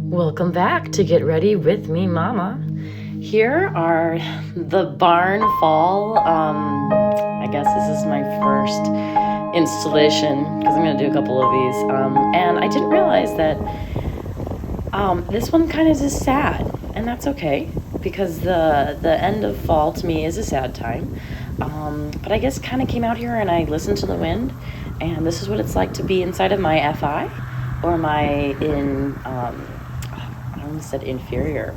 Welcome back to Get Ready with Me, Mama. Here are the barn fall. I guess this is my first installation because I'm going to do a couple of these. And I didn't realize that this one kind of is sad, and that's okay because the end of fall to me is a sad time. But I guess kind of came out here and I listened to the wind, and this is what it's like to be inside of my FI or my I almost said inferior.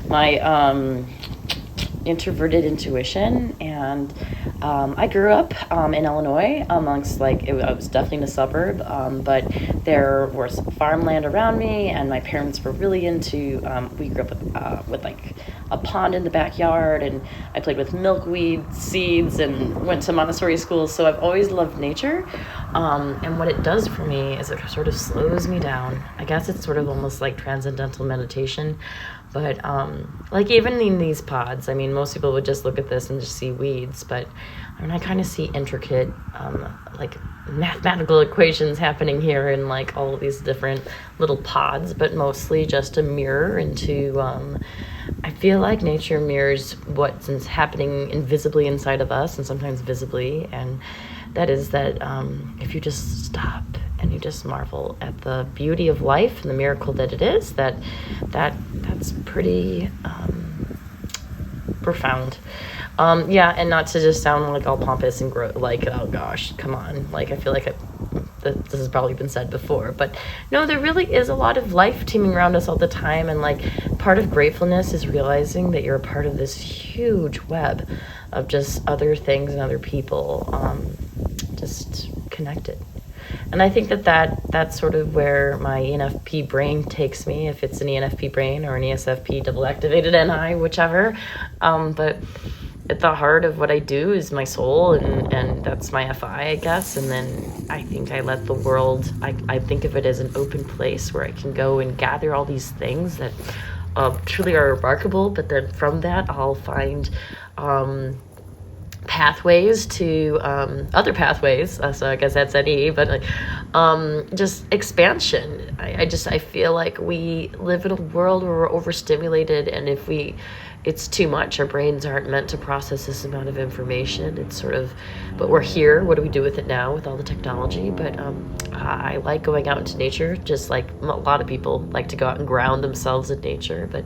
My introverted intuition. And I grew up in Illinois amongst I was definitely in a suburb, but there was farmland around me, and my parents were really into. We grew up with like a pond in the backyard, and I played with milkweed seeds and went to Montessori schools. So I've always loved nature. And what it does for me is it sort of slows me down. I guess it's sort of almost like transcendental meditation. But like even in these pods, I mean, most people would just look at this and just see weeds, but I mean, I kind of see intricate like mathematical equations happening here in like all of these different little pods, but mostly just a mirror into I feel like nature mirrors what's happening invisibly inside of us and sometimes visibly, and that is that if you just stop and you just marvel at the beauty of life and the miracle that it is, that's pretty profound. And not to just sound like all pompous and like, oh gosh, come on. Like, I feel like this has probably been said before, but no, there really is a lot of life teeming around us all the time. And like part of gratefulness is realizing that you're a part of this huge web of just other things and other people, just connected. And I think that's sort of where my NFP brain takes me, if it's an ENFP brain or an ESFP double activated NI, whichever. But at the heart of what I do is my soul, and that's my FI, I guess. And then I think I let the world, I think of it as an open place where I can go and gather all these things that truly are remarkable. But then from that, I'll find pathways to other pathways, so I guess that's NE, but just expansion. I feel like we live in a world where we're overstimulated, and if it's too much, our brains aren't meant to process this amount of information. It's sort of, but we're here, what do we do with it now with all the technology? But I like going out into nature, just like a lot of people like to go out and ground themselves in nature. But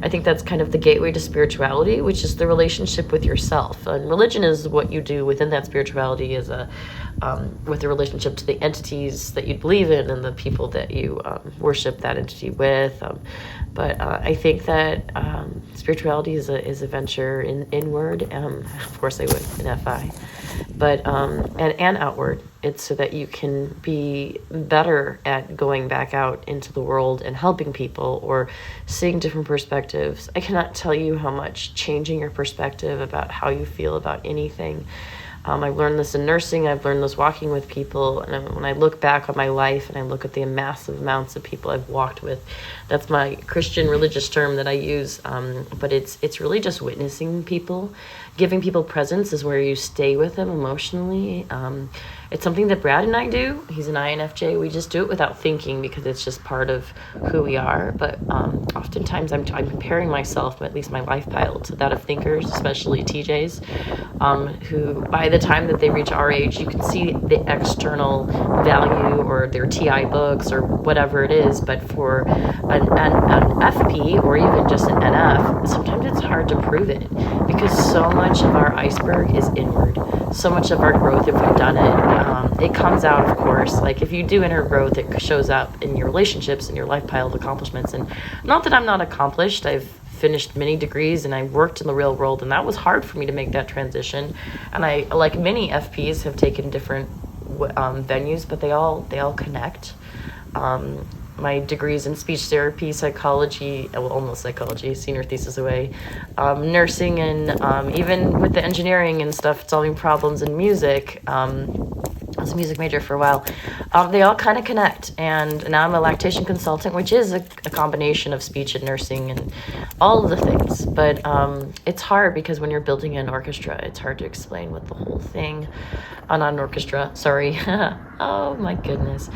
I think that's kind of the gateway to spirituality, which is the relationship with yourself. And religion is what you do within that spirituality, is with the relationship to the entities that you believe in and the people that you worship that entity with. But I think that spirituality is a venture inward. Of course, I would in FI, but and outward. It's so that you can be better at going back out into the world and helping people or seeing different perspectives. I cannot tell you how much changing your perspective about how you feel about anything. I've learned this in nursing. I've learned this walking with people. And when I look back on my life and I look at the massive amounts of people I've walked with, that's my Christian religious term that I use. But it's really just witnessing people. Giving people presence is where you stay with them emotionally. It's something that Brad and I do. He's an INFJ. We just do it without thinking because it's just part of who we are. But oftentimes I'm comparing myself, at least my life pile, to that of thinkers, especially TJs, who by the time that they reach our age, you can see the external value or their TI books or whatever it is. But for an FP or even just an NF, sometimes it's hard to prove it because so much of our iceberg is inward. So much of our growth, if we've done it, it comes out, of course. Like if you do inner growth, it shows up in your relationships and your life pile of accomplishments. And not that I'm not accomplished. I've finished many degrees and I worked in the real world, and that was hard for me to make that transition. And I, like many FPs, have taken different venues, but they all connect. My degrees in speech therapy, psychology, almost psychology, senior thesis away, nursing, and even with the engineering and stuff, solving problems in music, I was a music major for a while. They all kind of connect, and now I'm a lactation consultant, which is a combination of speech and nursing and all of the things. But it's hard because when you're building an orchestra, it's hard to explain what the whole thing, not an orchestra, sorry. Oh my goodness.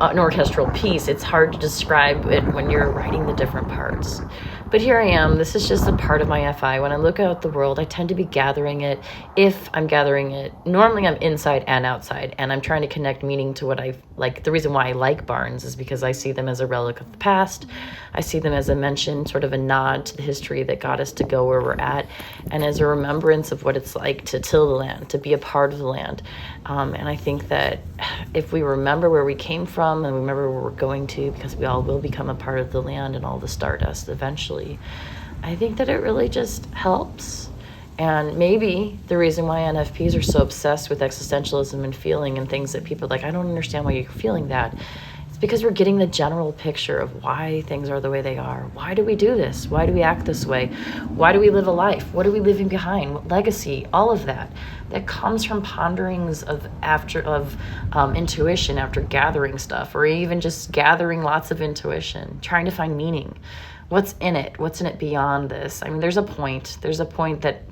An orchestral piece. It's hard to describe it when you're writing the different parts. But here I am. This is just a part of my FI. When I look out the world, I tend to be gathering it. If I'm gathering it, normally I'm inside and outside, and I'm trying to connect meaning to what I like. The reason why I like barns is because I see them as a relic of the past. I see them as a mention, sort of a nod to the history that got us to go where we're at, and as a remembrance of what it's like to till the land, to be a part of the land. And I think that if we remember where we came from and remember where we're going to, because we all will become a part of the land and all the stardust eventually, I think that it really just helps. And maybe the reason why NFPs are so obsessed with existentialism and feeling and things that people are like, I don't understand why you're feeling that. It's because we're getting the general picture of why things are the way they are. Why do we do this? Why do we act this way? Why do we live a life? What are we leaving behind? What legacy? All of that. That comes from ponderings of intuition after gathering stuff, or even just gathering lots of intuition, trying to find meaning. What's in it? What's in it beyond this? I mean, there's a point. There's a point that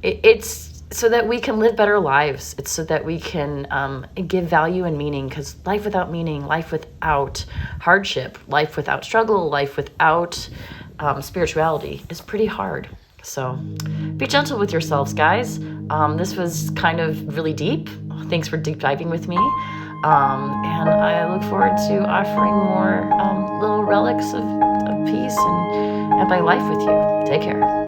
it's so that we can live better lives. It's so that we can give value and meaning, because life without meaning, life without hardship, life without struggle, life without spirituality is pretty hard. So be gentle with yourselves, guys. This was kind of really deep. Thanks for deep diving with me. And I look forward to offering more little relics of peace and my life with you. Take care.